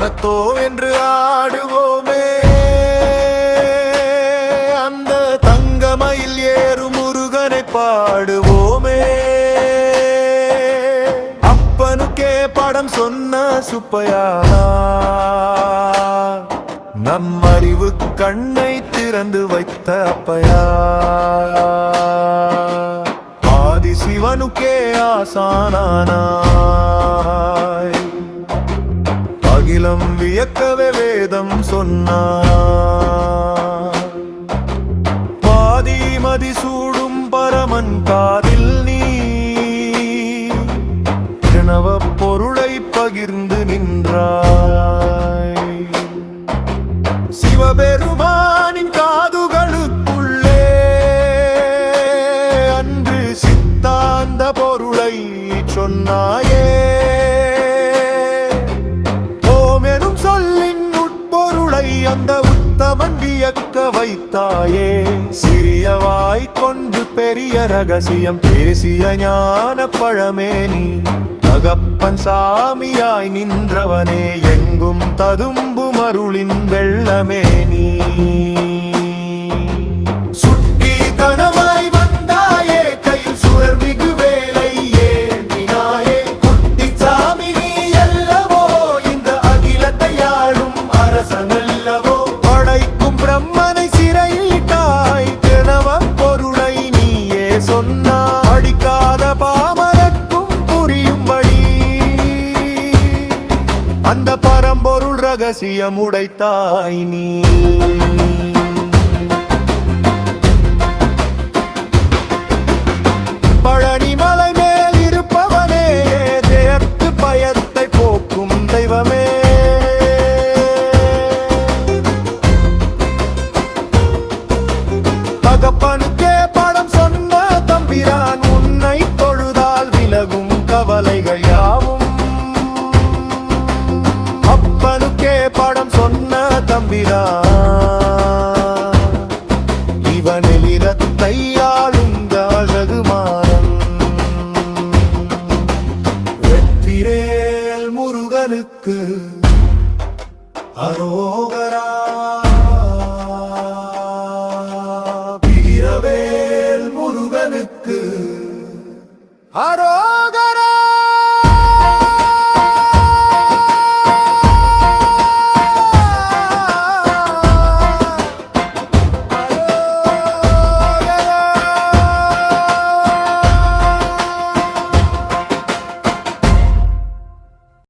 தனத்தோ என்று ஆடுவோமே. அந்த தங்கமயில் ஏறும் முருகனை பாடுவோமே. அப்பனுக்கே படம் சொன்ன சுப்பையா, நம் அறிவு கண்ணை திறந்து வைத்த அப்பையா. ஆதி சிவனுக்கே ஆசானானாய், அகிலம் வியக்கவே வேதம் சொன்னார். பாதி மதி சூடும் பரமன் காதில் நீ பிரணவ பொருளை பகிர்ந்து நின்றாய். சிவபெருமானின் காதுகளுக்குள்ளே அன்று சித்தாந்த பொருளை சொன்னாயே. ஓம் எனும் சொல்லின் உட்பொருளை அந்த உத்தமன் வியக்க வைத்தாயே. சிறியவாய் கொண்டு பெரிய ரகசியம் பேசிய ஞான பழமே நீ. தகப்பன் சாமியாய் நின்றவனே, எங்கும் ததும்பும் அருளின் வெள்ளமே நீ. சுற்றி கனவாய் வந்தாயே, கையில் சுடர் மிகு வேலை ஏந்தினாயே. குட்டி சாமி நீ அல்லவோ, இந்த அகிலத்தை ஆளும் அரசனல்லவோ. படைக்கும் பிரம்மனை சிறையிட்டாய், தினவ பொருளை நீயே சொன்னாய். படிக்காத பாமரக்கும் புரியும்படி அந்த பரம்பொருள் ரகசியம் உடைத்தாய் நீ. பழனி மலை மேல் இருப்பவனே, ஜெயத்து பயத்தை போக்கும் தெய்வமே. தகப்பனுக்கே படம் சொன்ன தம்பிரான், உன்னை தொழுதால் விலகும் கவலைகள் யாவும். அப்பனுக்கே படம் சொன்ன தம்பிரான், இவனில் இரத்தை ஆளுங்க அழகுமாறன். வெற்றிவேல் முருகனுக்கு அரோகரா, வீரவேல் முருகனுக்கு அரோ.